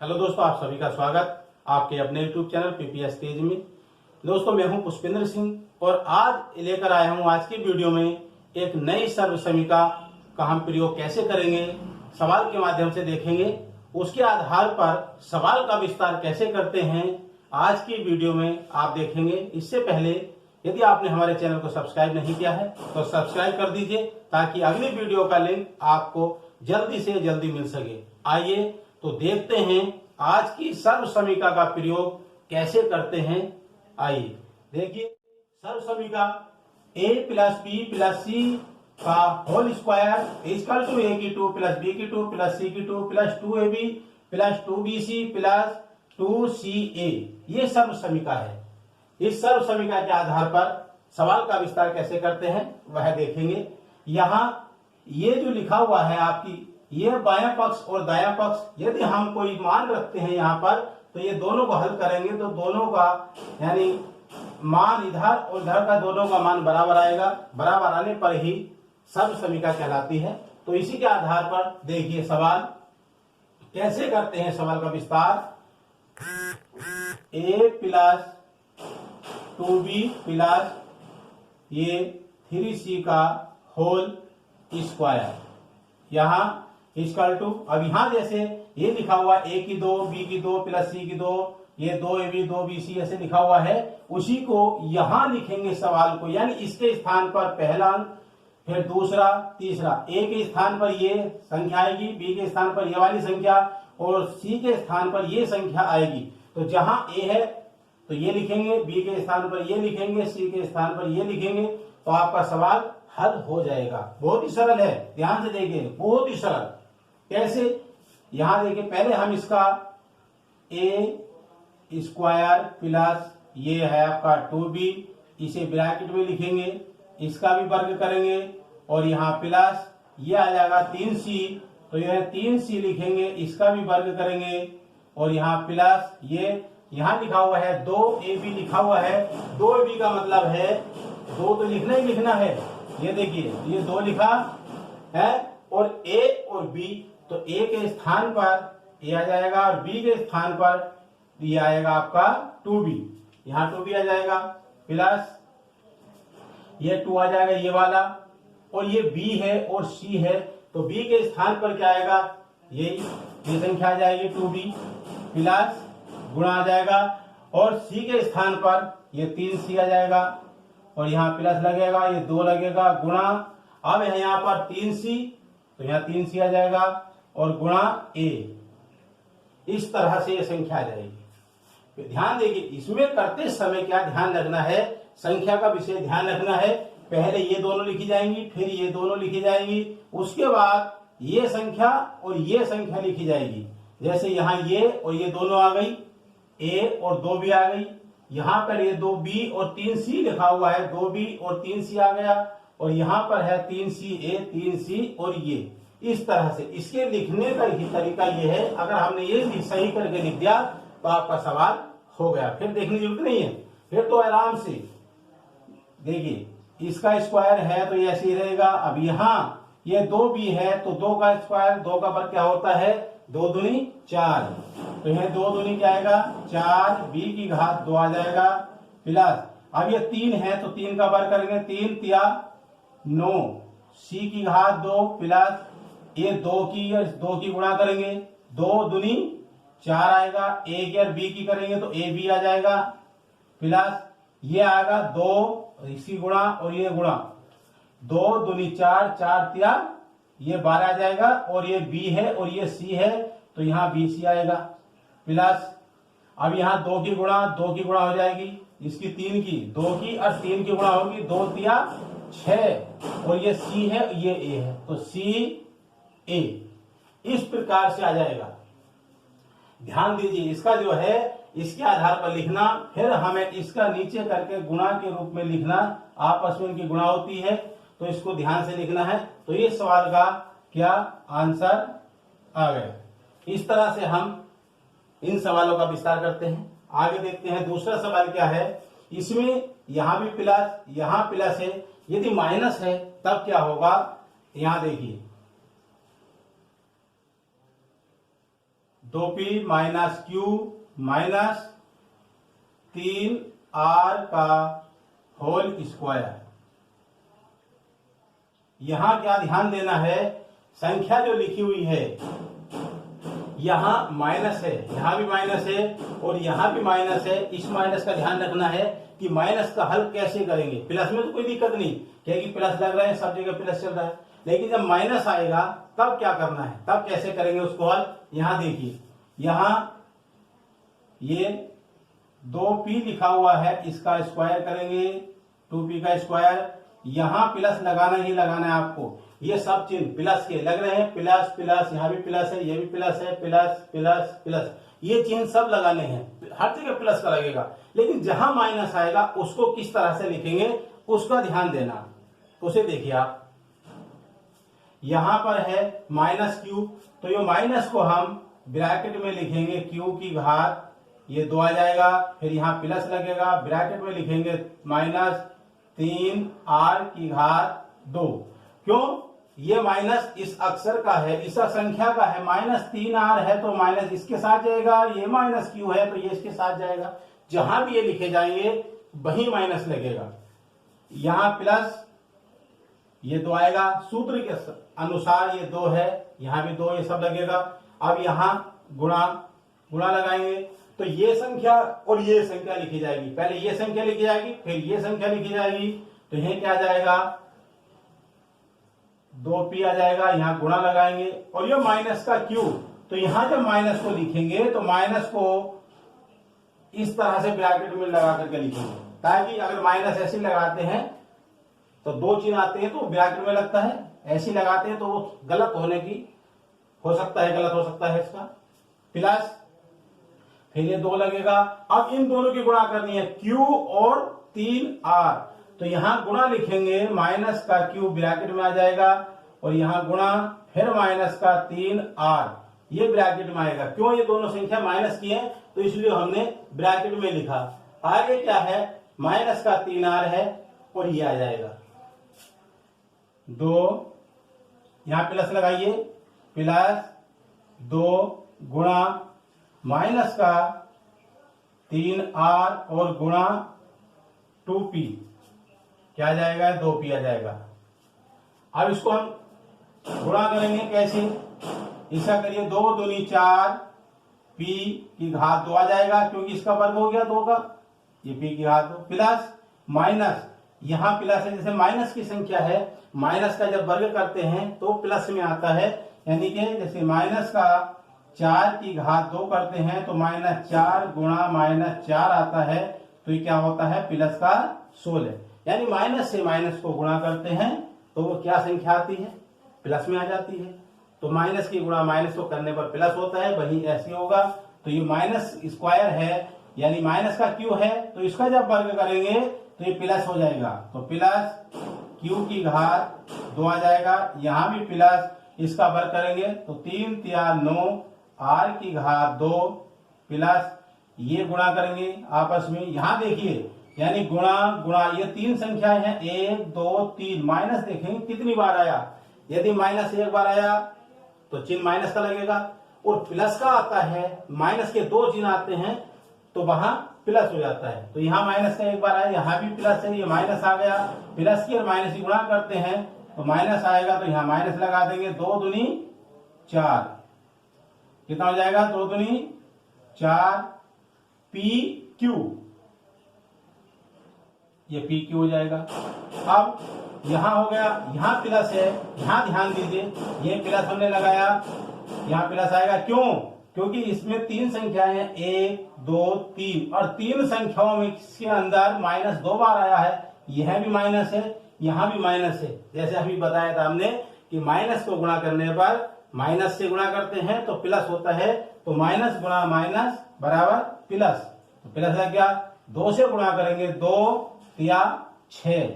Hello दोस्तों, आप सभी का स्वागत आपके अपने YouTube चैनल पीपीएस तेज में। दोस्तों, मैं हूं पुष्पेंद्र सिंह और आज लेकर आया हूं आज की वीडियो में एक नई सर्व समीका का हम प्रयोग कैसे करेंगे, सवाल के माध्यम से देखेंगे। उसके आधार पर सवाल का विस्तार कैसे करते हैं आज की वीडियो में आप देखेंगे। इससे पहले यदि आपने हमारे चैनल को सब्सक्राइब नहीं किया है तो सब्सक्राइब कर दीजिए ताकि अगली वीडियो का लिंक आपको जल्दी से जल्दी मिल सके। आइए तो देखते हैं आज की सर्व समीका का प्रयोग कैसे करते हैं। आइए देखिए, सर्व समीका a plus B plus C का whole square equal to a की 2 प्लस b की 2 प्लस c की 2 plus 2ab plus 2bc plus 2ca ये सर्व समीका है। इस सर्व समीका के आधार पर सवाल का विस्तार कैसे करते हैं वह देखेंगे। यहाँ ये जो लिखा हुआ है आपकी, ये बायां पक्ष और दायां पक्ष यदि हम कोई मान रखते हैं यहाँ पर तो ये दोनों को हल करेंगे तो दोनों का यानी मान इधर और इधर का दोनों का मान बराबर आएगा। बराबर आने पर ही सर्व समीका कहलाती है। तो इसी के आधार पर देखिए सवाल कैसे करते हैं। सवाल का विस्तार a प्लस 2b प्लस ये 3c का होल स्क्वायर यहाँ इक्वल टू, अब यहाँ जैसे ये लिखा हुआ a की 2 b की 2 प्लस c की 2 ये 2ab 2bc ऐसे लिखा हुआ है, उसी को यहाँ लिखेंगे सवाल को, यानी इसके स्थान पर पहला अंक, फिर दूसरा, तीसरा। a के स्थान पर ये संख्या आएगी, b के स्थान पर ये वाली संख्या और c के स्थान पर ये संख्या आएगी। तो जहां a है तो ये लिखेंगे, b के स्थान पर ये लिखेंगे, c के स्थान पर ये लिखेंगे, तो आपका सवाल हल हो जाएगा। बहुत ही सरल है, ध्यान से देखिए, बहुत ही सरल। कैसे, यहां देखिए, पहले हम इसका a स्क्वायर प्लस ये है आपका 2b, इसे ब्रैकेट में लिखेंगे, इसका भी वर्ग करेंगे और यहाँ प्लस ये आ जाएगा 3c, तो यह 3c लिखेंगे, इसका भी वर्ग करेंगे और यहाँ प्लस ये यहाँ लिखा हुआ है 2ab लिखा हुआ है। 2ab का मतलब है दो तो लिखना ही लिखना है। ये देखिए, ये 2 लिखा है और a और b, तो a के स्थान पर ये आ जाएगा और b के स्थान पर ये आएगा आपका 2b, यहाँ 2b आ जाएगा प्लस ये 2 आ जाएगा ये वाला, और ये b है और c है, तो b के स्थान पर क्या आएगा, ये संख्या आ जाएगी 2b प्लस गुणा आ जाएगा और c के स्थान पर ये 3c आ जाएगा और यहाँ प्लस लगेगा, ये 2 लगेगा गुणा, अब है यहाँ पर 3c, तो यहाँ 3c आ जाएगा और गुणा a, इस तरह से ये संख्या आ जाएगी। तो ध्यान देखिए, इसमें करते समय क्या ध्यान रखना है, संख्या का विषय ध्यान रखना है। पहले ये दोनों लिखी जाएंगी, फिर ये दोनों लिखी जाएंगी, उसके बाद ये संख्या और ये संख्या लिखी जाएगी। जैसे यहाँ ये और ये दोनों आ गई, a और 2b आ गई, यहाँ पर ये 2b और 3c लिखा हुआ है, 2b और 3c आ गया और यहाँ पर है 3ca 3c और ये, इस तरह से इसके लिखने का ही तरीका ये है। अगर हमने ये सही करके लिख दिया तो आपका सवाल हो गया, फिर देखने की जरूरत नहीं है, फिर तो आराम से देखिए, इसका स्क्वायर है तो ये ऐसे ही रहेगा। अब यहाँ ये 2b है तो 2 का स्क्वायर, 2 का वर्ग क्या होता है, 2 दूनी 4, तो यह 2 दूनी क्या आएगा 4, b की घात 2 आ जाएगा प्लस, अब ये 3 है तो 3 का वर्ग करेंगे, 3 तिया 9, c की घात 2 प्लस ये 2 की गुणा करेंगे, 2 दूनी 4 आएगा, a की और b की करेंगे तो ab आ जाएगा प्लस ये आएगा 2, इसकी गुणा और ये गुणा, 2 दूनी 4, 4 तिया ये 12 आ जाएगा और ये b है और ये c है तो यहाँ bc आएगा प्लस, अब यहाँ 2 की गुणा हो जाएगी, इसकी 3 की, 2 की और 3 की गुणा होगी, 2 तिया 6 और ये c है ये a है तो c a, इस प्रकार से आ जाएगा। ध्यान दीजिए, इसका जो है इसके आधार पर लिखना, फिर हमें इसका नीचे करके गुणा के रूप में लिखना, आपस में इनकी गुणा होती है तो इसको ध्यान से लिखना है। तो ये सवाल का क्या आंसर आ गया। इस तरह से हम इन सवालों का विस्तार करते हैं। आगे देखते हैं दूसरा सवाल क्या है। इसमें यहां भी प्लस, यहां प्लस है, यदि माइनस है तब क्या होगा, यहां देखिए 2p minus Q minus 3r का होल स्क्वायर। यहां क्या ध्यान देना है, संख्या जो लिखी हुई है यहां माइनस है, यहां भी माइनस है और यहां भी माइनस है। इस माइनस का ध्यान रखना है कि माइनस का हल कैसे करेंगे। प्लस में तो कोई दिक्कत नहीं, क्योंकि प्लस लग रहा है, सब जगह प्लस चल रहा है। लेकिन जब माइनस आएगा तब क्या करना है, तब कैसे करेंगे उसको हल। यहां देखिए, यहां ये 2p लिखा हुआ है, इसका स्क्वायर करेंगे 2p का स्क्वायर। यहां प्लस लगाना ही लगाना है आपको। ये सब चिन्ह प्लस के लग रहे हैं, प्लस प्लस, यहाँ भी प्लस है, ये भी प्लस है, प्लस प्लस प्लस, ये चिन्ह सब लगाने हैं। हर जगह प्लस का लगेगा, लेकिन जहां माइनस आएगा उसको किस तरह से लिखेंगे उसका ध्यान देना। उसे देखिए आप, यहां पर है माइनस क्यू, तो ये माइनस को हम ब्रैकेट में लिखेंगे क्यू की घात, ये 2 आ जाएगा। फिर यहाँ प्लस लगेगा, ब्रैकेट में लिखेंगे माइनस 3r की घात 2। क्यों, ये माइनस इस अक्षर का है, इस संख्या का है। माइनस 3r है तो माइनस इसके साथ जाएगा, ये माइनस क्यू है तो ये इसके साथ जाएगा। जहां भी ये लिखे जाएंगे वही माइनस लगेगा। यहां प्लस, ये 2 आएगा, सूत्र के अनुसार ये 2 है, यहां भी 2, ये सब लगेगा। अब यहां गुणा लगाएंगे तो ये संख्या और ये संख्या लिखी जाएगी। पहले ये संख्या लिखी जाएगी, फिर ये संख्या लिखी जाएगी। तो यह क्या आ जाएगा, 2p आ जाएगा। यहां गुणा लगाएंगे और ये माइनस का q, तो यहां जब माइनस को लिखेंगे तो माइनस को इस तरह से ब्रैकेट में लगा करके लिखेंगे, ताकि अगर माइनस ऐसे लगाते हैं तो 2 चिन्ह आते हैं तो ब्रैकेट में लगता है, ऐसे लगाते हैं तो वो गलत होने की हो सकता है, गलत हो सकता है इसका। प्लस फिर ये 2 लगेगा। अब इन दोनों की गुणा करनी है, q और 3r, तो यहां गुणा लिखेंगे, माइनस का q ब्रैकेट में आ जाएगा और यहां गुणा, फिर माइनस का 3r, ये ब्रैकेट में आएगा। क्यों, ये दोनों संख्या माइनस की है तो इसलिए हमने ब्रैकेट में लिखा। आगे क्या है, माइनस का 3r है और ये आ जाएगा 2, यहां प्लस लगाइए, प्लस 2 गुणा माइनस का 3r और गुणा 2p, क्या आ जाएगा, 2p आ जाएगा। अब इसको हम गुणा करेंगे कैसे, इसका करिए 2 दूनी 4, p की घात 2 आ जाएगा, क्योंकि इसका वर्ग हो गया 2 का, ये p की घात 2, प्लस माइनस, यहां प्लस है, जैसे माइनस की संख्या है, माइनस का जब वर्ग करते हैं तो प्लस में आता है। यानी कि जैसे माइनस का 4 की घात 2 करते हैं तो -4 गुणा -4 आता है, तो ये क्या होता है, प्लस का 16। यानी माइनस से माइनस को गुणा करते हैं तो वो क्या संख्या आती है, प्लस में आ जाती है। तो माइनस की गुणा माइनस को करने पर प्लस होता है, वही ऐसे होगा। तो ये माइनस स्क्वायर है, यानी माइनस का क्यू है, तो इसका जब वर्ग करेंगे तो ये प्लस हो जाएगा, तो प्लस क्यू की घात 2 आ जाएगा। यहां भी प्लस, इसका वर्ग करेंगे तो 3 तिया 9, r की घात 2 प्लस, ये गुणा करेंगे आपस में। यहां देखिए, यानी गुणा गुणा, ये 3 संख्याएं हैं, 1 2 3, माइनस देखेंगे कितनी बार आया। यदि माइनस 1 बार आया तो चिन्ह माइनस का लगेगा, और प्लस का आता है, माइनस के 2 चिन्ह आते हैं तो वहां प्लस हो जाता है। तो यहाँ माइनस का 1 बार आया, यहाँ भी प्लस है, ये माइनस आ गया, प्लस की और माइनस की गुणा करते हैं तो माइनस आएगा, तो यहाँ माइनस लगा देंगे, 2 दूनी 4, कितना हो जाएगा, 2 दूनी 4, पी क्यू, ये पी क्यू हो जाएगा। अब यहां हो गया, यहां प्लस है, यहां ध्यान दीजिए, ये प्लस हमने लगाया, यहां प्लस आएगा। क्यों, क्योंकि इसमें 3 संख्याएं हैं, 1 2 3, और 3 संख्याओं में इसके अंदर माइनस 2 बार आया है। यह भी माइनस है, यहां भी माइनस है। जैसे अभी बताया था हमने कि माइनस को गुणा करने पर माइनस से गुणा करते हैं तो प्लस होता है, तो माइनस गुणा माइनस बराबर प्लस, तो प्लस लग गया। 2 से गुणा करेंगे, 2 तिया 6,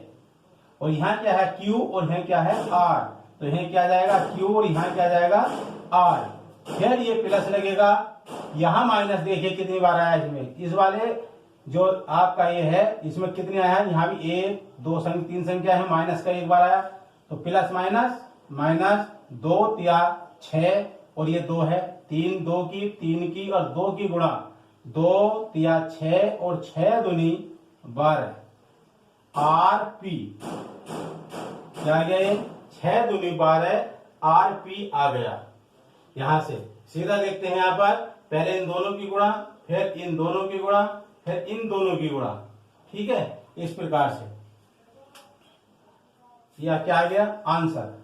और यहाँ क्या है, Q, और यहाँ क्या है, R, तो यहाँ क्या जाएगा, Q, और यहाँ क्या जाएगा, R। फिर ये प्लस लगेगा, यहाँ माइनस देखिए कितनी बार आया इसमें, इस वाले जो आपका ये है इसमें कितने आया है, यहाँ भी 1 2 3 संख्या है, माइनस का 1 बार आया, तो प्लस माइनस माइनस 2 तिया 6, और ये 2 है, 3 2 की, 3 की और 2 की गुणा 2 या 6 और 6 दूनी 12 RP क्या आ गया, ये 6 दूनी 12 RP आ गया। यहां से सीधा देखते हैं, यहां पर पहले इन दोनों की गुणा, फिर इन दोनों की गुणा, फिर इन दोनों की गुणा, ठीक है, इस प्रकार से यह क्या आ गया आंसर।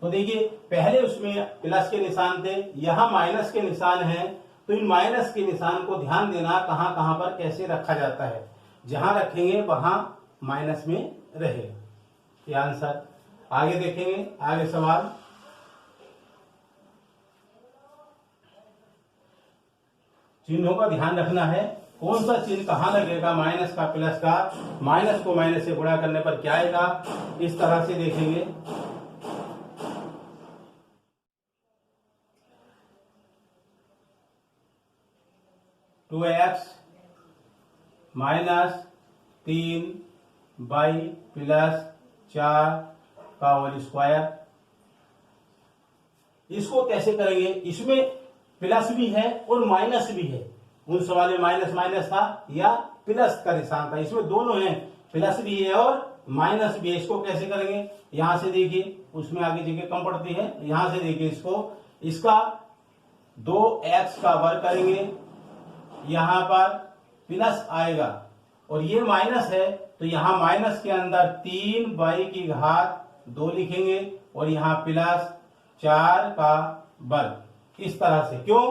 तो देखिए पहले उसमें प्लस के निशान थे, यहां माइनस के निशान है, तो इन माइनस के निशान को ध्यान देना कहां कहां पर कैसे रखा जाता है, जहां रखेंगे वहां माइनस में रहेगा ये आंसर। आगे देखेंगे, आगे सवाल, चिन्हों का ध्यान रखना है, कौन सा चिन्ह कहां लगेगा, माइनस का प्लस का, माइनस को माइनस से गुणा करने पर क्या आएगा, इस तरह से देखेंगे। 2x माइनस 3y प्लस 4 का होल स्क्वायर, इसको कैसे करेंगे, इसमें प्लस भी है और माइनस भी है, उन सवाल में माइनस माइनस था या प्लस का निशान था, इसमें दोनों है, प्लस भी है और माइनस भी है। इसको कैसे करेंगे, यहां से देखिए, उसमें आगे जगह कम पड़ती है, यहां से देखिए इसको, इसका 2x का वर्ग करेंगे, यहां पर प्लस आएगा और ये माइनस है, तो यहां माइनस के अंदर 3y की घात 2 लिखेंगे और यहां प्लस 4 का वर्ग, इस तरह से। क्यों,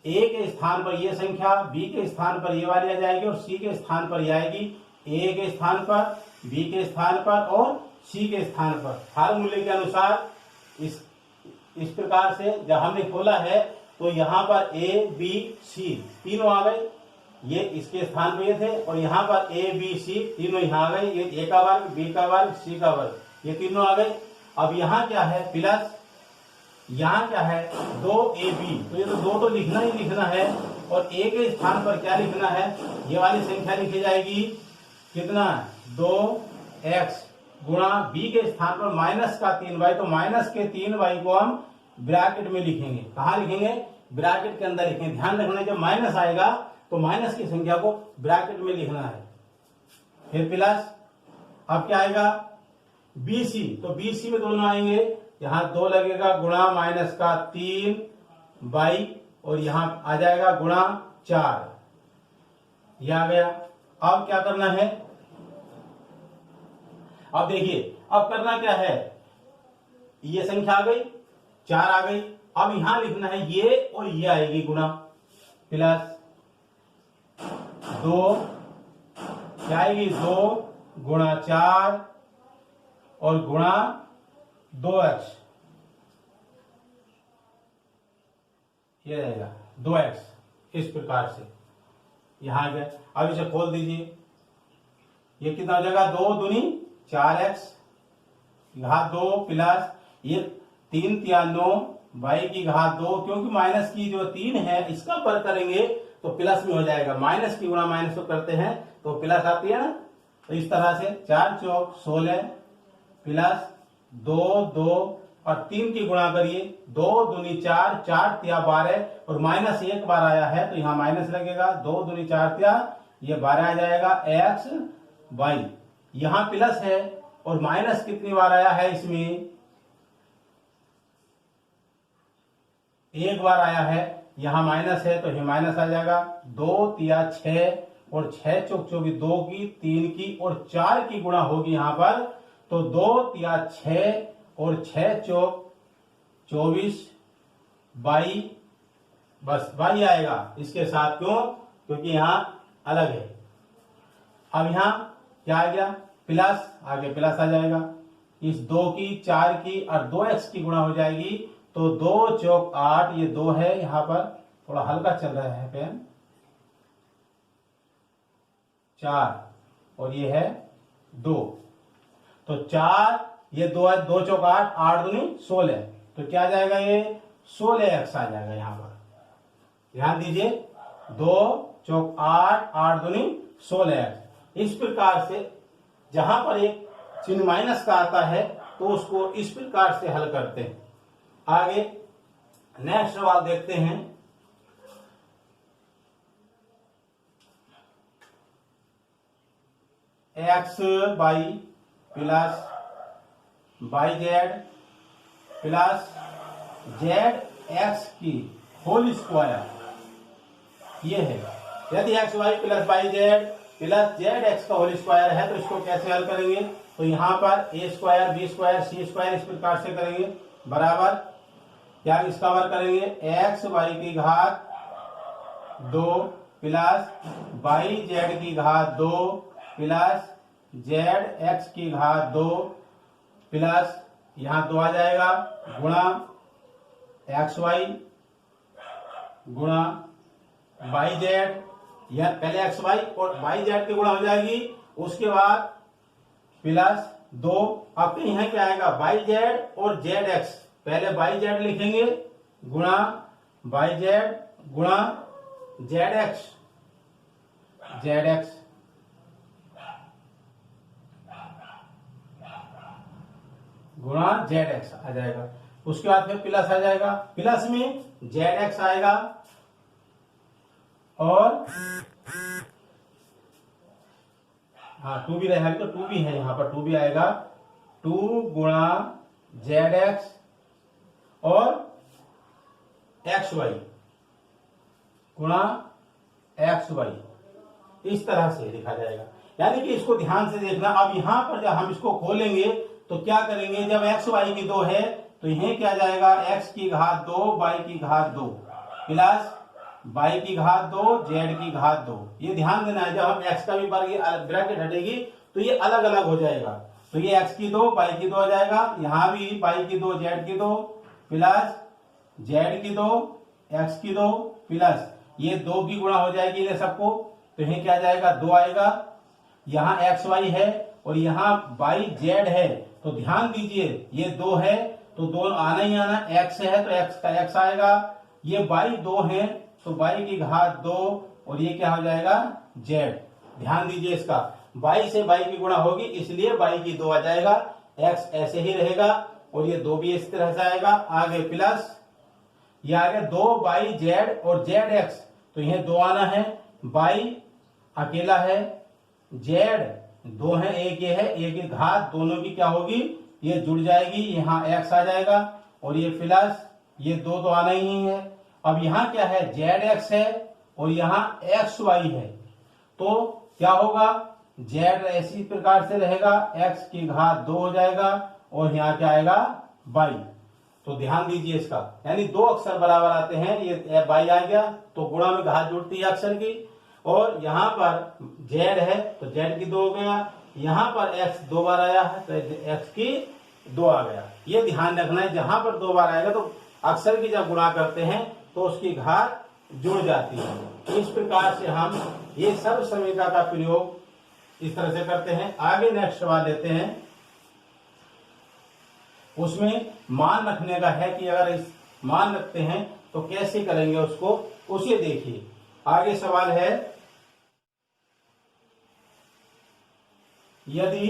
ए के स्थान पर ये संख्या, बी के स्थान पर ये वाली आ जाएगी और सी के स्थान पर ये आएगी, ए के स्थान पर, बी के स्थान पर और सी के स्थान पर। फार्मूले के अनुसार इस प्रकार से जब हमने खोला है तो यहाँ पर ए बी सी तीनों आ गए, ये इसके स्थान पर ये थे, और यहाँ पर ए बी सी तीनों यहाँ आ गए, ये ए का वर्ग, बी का वर्ग, सी का वर्ग, ये तीनों आ गए। अब यहाँ क्या है प्लस, यहाँ क्या है 2ab, तो ये तो 2 तो लिखना ही लिखना है, और a के स्थान पर क्या लिखना है, ये वाली संख्या लिखी जाएगी, कितना 2x गुणा b के स्थान पर माइनस का 3y, तो माइनस के 3y को हम ब्रैकेट में लिखेंगे, कहाँ लिखेंगे, ब्रैकेट के अंदर लिखेंगे। ध्यान रखना जब माइनस आएगा तो माइनस की संख्या को ब्रैकेट में लिखना है। फिर प्लस, अब क्या आएगा BC, तो BC में दोनों आएंगे, यहां 2 लगेगा गुणा माइनस का 3y और यहां आ जाएगा गुणा 4, यह आ गया। अब क्या करना है, अब देखिए अब करना क्या है, ये संख्या आ गई 4 आ गई, अब यहां लिखना है ये और ये आएगी गुणा, प्लस 2 क्या आएगी 2 गुणा 4 और गुणा 2x, ये रहेगा 2x, इस प्रकार से यहां आ गया। अब इसे खोल दीजिए, ये कितना हो जाएगा 2 दूनी 4x घात 2 प्लस ये 3 या 9 y की घात 2, क्योंकि माइनस की जो 3 है इसका वर्ग करेंगे तो प्लस में हो जाएगा, माइनस की गुणा माइनस को करते हैं तो प्लस आती है ना, तो इस तरह से 4 चौक 16 प्लस 2 2 और 3 की गुणा करिए, 2 दूनी 4 4 तिया 12 और माइनस एक बार आया है तो यहाँ माइनस लगेगा, 2 दूनी 4 तिया ये 12 आ जाएगा x y, यहाँ प्लस है और माइनस कितनी बार आया है, इसमें एक बार आया है, यहां माइनस है तो ये माइनस आ जाएगा, 2 तिया 6 और 6 चौक 24, 2 की 3 की और 4 की गुणा होगी यहां पर, तो 2 तिया 6 और 6 चौक 24 22, बस 22 आएगा इसके साथ, क्यों, क्योंकि यहां अलग है। अब यहां क्या आ गया प्लस, आगे प्लस आ जाएगा, इस 2 की 4 की और 2x की गुणा हो जाएगी, तो 2 चौक 8, ये 2 है, यहां पर थोड़ा हल्का चल रहा है पेन, 4 और ये है 2, तो 4 ये 2 है, 2 चौक 8, 8 दूनी 16, तो क्या आ जाएगा ये 16x आ जाएगा यहां पर, ध्यान दीजिए 2 चौक 8 8 दूनी 16x। इस प्रकार से जहां पर एक चिन्ह माइनस का आता है तो उसको इस प्रकार से हल करते हैं। आगे नेक्स्ट सवाल देखते हैं। X Y plus Y Z plus Z X की होल स्क्वायर ये है। यदि X Y plus Y Z plus Z X का होल स्क्वायर है तो इसको कैसे हल करेंगे? तो यहाँ पर A square B square C square इस प्रकार से करेंगे, बराबर क्या इसका वर्ग करेंगे? एक्स वाई की घात 2 प्लस वाई जेड की घात 2 प्लस जेड एक्स की घात 2 प्लस यहाँ 2 आ जाएगा गुणा एक्स वाई गुणा वाई जेड, यह पहले एक्स वाई और वाई जेड की गुणा हो जाएगी, उसके बाद प्लस 2। अब कहीं यहाँ क्या आएगा? वाई जेड और जेड एक्स, पहले वाई जेड लिखेंगे गुणा वाई जेड गुणा जेड एक्स गुणा जेड एक्स आ जाएगा। उसके बाद फिर प्लस आ जाएगा, प्लस में जेड एक्स आएगा और हाँ 2 भी रहेगा, तो 2 भी है यहाँ पर 2 भी आएगा, 2 गुणा जेड एक्स और एक्स वाई गुणा एक्स वाई, इस तरह से लिखा जाएगा। यानी कि इसको ध्यान से देखना। अब यहाँ पर जब हम इसको खोलेंगे तो क्या करेंगे? जब एक्स वाई की 2 है तो यह क्या जाएगा? एक्स की घात 2 वाई की घात 2 प्लस वाई की घात 2 जेड की घात 2। ये ध्यान देना है, जब हम एक्स का भी वर्ग ब्रैकेट हटेगी तो ये अलग अलग हो जाएगा। तो ये एक्स की 2 वाई की 2 हो जाएगा, यहाँ भी वाई की 2 जेड की 2 प्लस जेड की 2 एक्स की 2 प्लस ये 2 की गुणा हो जाएगी ये सबको, तो यह क्या जाएगा? 2 आएगा। यहाँ एक्स वाई है और यहाँ वाई जेड है, तो ध्यान दीजिए ये 2 है तो 2 आना ही आना, एक्स है तो एक्स का एक्स आएगा, ये वाई 2 है तो वाई की घात 2 और ये क्या हो जाएगा? जेड। ध्यान दीजिए इसका, वाई से वाई की गुणा होगी इसलिए वाई की 2 आ जाएगा, एक्स ऐसे ही रहेगा और ये 2 भी इस तरह से आएगा। आगे प्लस ये आगे 2 वाई जेड और जेड एक्स, तो यह 2 आना है, वाई अकेला है, जेड 2 है, एक ये है, एक की घात दोनों की क्या होगी? ये जुड़ जाएगी, यहाँ एक्स आ जाएगा और ये प्लस ये 2 तो आना ही है। अब यहाँ क्या है? जेड एक्स है और यहाँ एक्स वाई है, तो क्या होगा? जेड ऐसी प्रकार से रहेगा, एक्स की घात 2 हो जाएगा और यहाँ क्या आएगा? वाई। तो ध्यान दीजिए इसका, यानी 2 अक्षर बराबर आते हैं, ये वाई आ गया तो गुणा में घात जुड़ती है अक्षर की, और यहाँ पर जेड है तो जेड की 2 हो गया, यहाँ पर एक्स 2 बार आया है तो एक्स की 2 आ गया। ये ध्यान रखना है, जहां पर 2 बार आएगा तो अक्षर की जब गुणा करते हैं तो उसकी घात जुड़ जाती है। इस प्रकार से हम ये सर्व समीकरण का प्रयोग इस तरह से करते हैं। आगे नेक्स्ट सवाल लेते हैं, उसमें मान रखने का है कि अगर इस मान रखते हैं तो कैसे करेंगे उसको, उसे देखिए। आगे सवाल है, यदि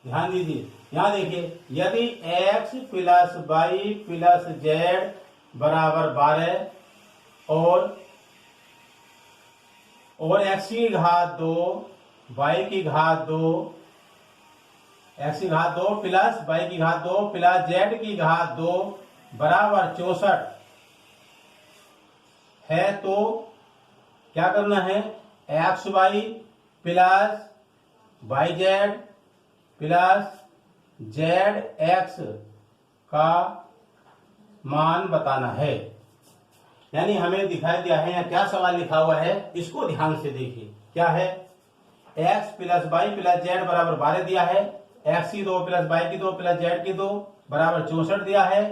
ध्यान दीजिए यहां देखिए, यदि x plus Y plus Z बराबर 12 और x की घात 2 y की घात 2, x की घात 2 प्लस y की घात 2 प्लस z की घात 2 बराबर 64 है, तो क्या करना है? X Y plus Y Z plus Z X का मान बताना है। यानी हमें दिखाई दिया है, या क्या सवाल लिखा हुआ है इसको ध्यान से देखिए। क्या है? X plus Y plus Z बराबर 12 दिया है, एक्स की 2 प्लस वाई की 2 प्लस जेड की 2 बराबर 64 दिया है,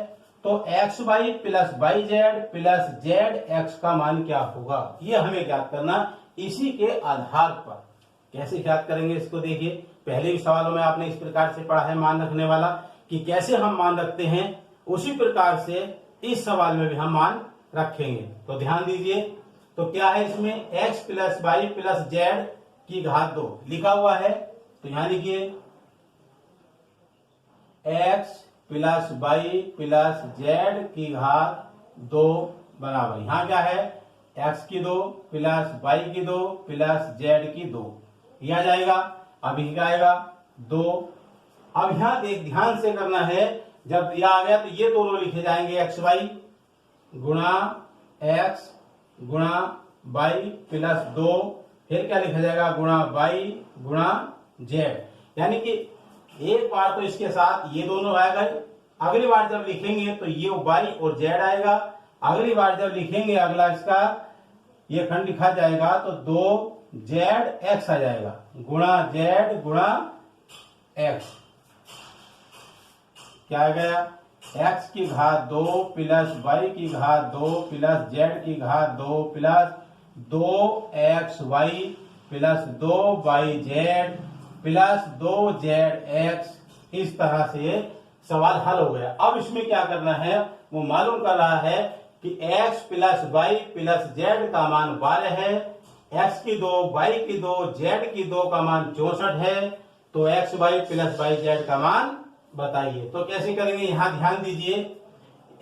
तो X Y plus Y Z plus Z X का मान क्या होगा, ये हमें ज्ञात करना। इसी के आधार पर कैसे ज्ञात करेंगे इसको देखिए। पहले भी सवालों में आपने इस प्रकार से पढ़ा है मान रखने वाला, कि कैसे हम मान रखते हैं, उसी प्रकार से इस सवाल में भी हम मान रखेंगे। तो ध्यान दीजिए, तो क्या है इसमें? x plus Y plus Z की घात 2 लिखा हुआ है, तो यहां लिखिए x plus Y plus Z की घात 2 बराबर, यहाँ क्या है x की 2 प्लस वाई की 2 प्लस जेड की 2, यह आ जाएगा। अब यह क्या आएगा 2। अब यहाँ देख ध्यान से करना है, जब यह आ गया तो ये दोनों लिखे जाएंगे एक्स वाई गुणा एक्स गुणा वाई प्लस 2, फिर क्या लिखा जाएगा गुणा वाई गुणा जेड। यानी कि एक बार तो इसके साथ ये दोनों आएगा, अगली बार जब लिखेंगे तो ये वाई और जेड आएगा, अगली बार जब लिखेंगे अगला इसका ये खंड लिखा जाएगा तो 2 जेड एक्स आ जाएगा गुणा जेड गुणा एक्स, क्या आ गया x की घात 2 प्लस वाई की घात 2 प्लस जेड की घात 2 plus 2xy plus 2yz plus 2zx। इस तरह से सवाल हल हो गया। अब इसमें क्या करना है, वो मालूम कर रहा है कि x plus Y plus Z का मान 12 है, x की 2 y की 2 z की 2 का मान 64 है, तो x y plus Y Z का मान बताइए। तो कैसे करेंगे, यहाँ ध्यान दीजिए,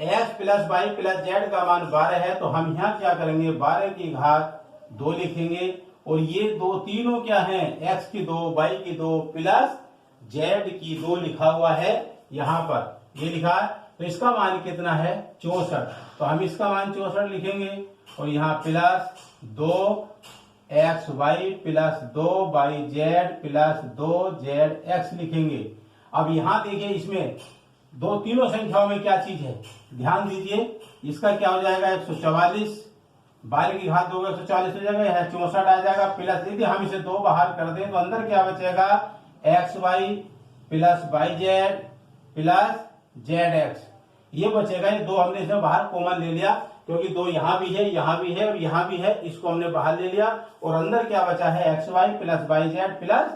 x plus Y plus Z का मान 12 है, तो हम यहाँ क्या करेंगे 12 की घात 2 लिखेंगे, और ये दो तीनों क्या हैं x की 2 y की 2 प्लस z की 2 लिखा हुआ है, यहाँ पर ये लिखा है, तो इसका मान कितना है 64, तो हम इसका मान 64 लिखेंगे, और यहाँ plus 2xy plus 2yz plus 2zx लिखेंगे। अब यहाँ देखिए इसमें दो तीनों संख्याओं में क्या चीज है, ध्यान दीजिए, इसका क्या हो जाएगा 144, 12 की घात 2 140 हो जाएगा, यह 64 आ जाएगा, प्लस यदि हम इसे 2 बाहर कर दें तो अंदर क्या बचेगा xy plus yz plus zx, ये बचेगा। ये दो हमने इसमें बाहर कॉमन ले लिया, क्योंकि 2 यहाँ भी है यहाँ भी है और यहाँ भी है, इसको हमने बाहर ले लिया, और अंदर क्या बचा है xy plus yz plus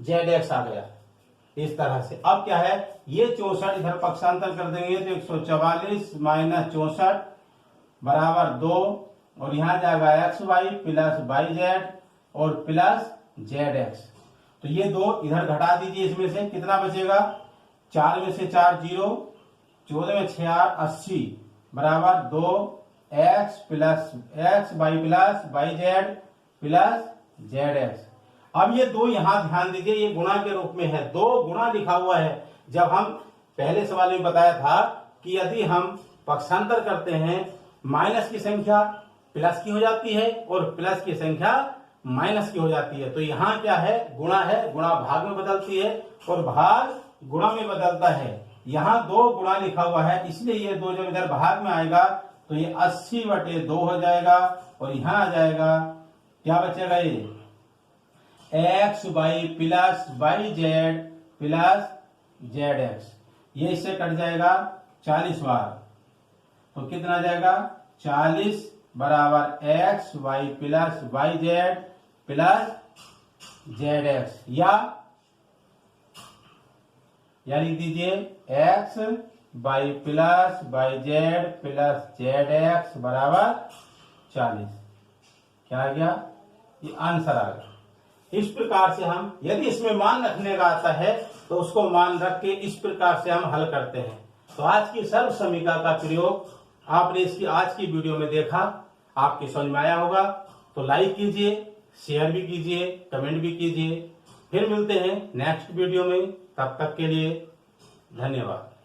zx आ गया। इस तरह से अब क्या है, ये 64 इधर पक्षांतर कर देंगे तो 144 माइनस 64 बराबर 2, और यहाँ जाएगा xy प्लस yz और प्लस zx, तो ये 2 इधर घटा दीजिए, इसमें से कितना बचेगा 4 में से 4 0, 14 में 6 80 बराबर 2x plus xy plus yz plus zx। अब ये 2 यहाँ ध्यान दीजिए, ये गुणा के रूप में है, 2 गुणा लिखा हुआ है। जब हम पहले सवाल में बताया था कि यदि हम पक्षांतर करते हैं माइनस की संख्या प्लस की हो जाती है और प्लस की संख्या माइनस की हो जाती है, तो यहाँ क्या है गुणा भाग में बदलती है और भाग गुणा में बदलता है। यहाँ 2 गुणा लिखा हुआ है, इसलिए ये 2 जब इधर भाग में आएगा तो ये 80/2 हो जाएगा, और यहाँ आ जाएगा क्या बचेगा ये xy plus yz plus zx, ये इससे कट जाएगा 40 बार, तो कितना आ जाएगा 40 बराबर xy plus yz plus zx, या लिख दीजिए xy plus yz plus zx बराबर 40। क्या आ गया, ये आंसर आ गया। इस प्रकार से हम यदि इसमें मान रखने का आता है तो उसको मान रख के इस प्रकार से हम हल करते हैं। तो आज की सर्व समीकरण का प्रयोग आपने इसकी आज की वीडियो में देखा, आपकी समझ में आया होगा, तो लाइक कीजिए, शेयर भी कीजिए, कमेंट भी कीजिए। फिर मिलते हैं नेक्स्ट वीडियो में, तब तक के लिए धन्यवाद।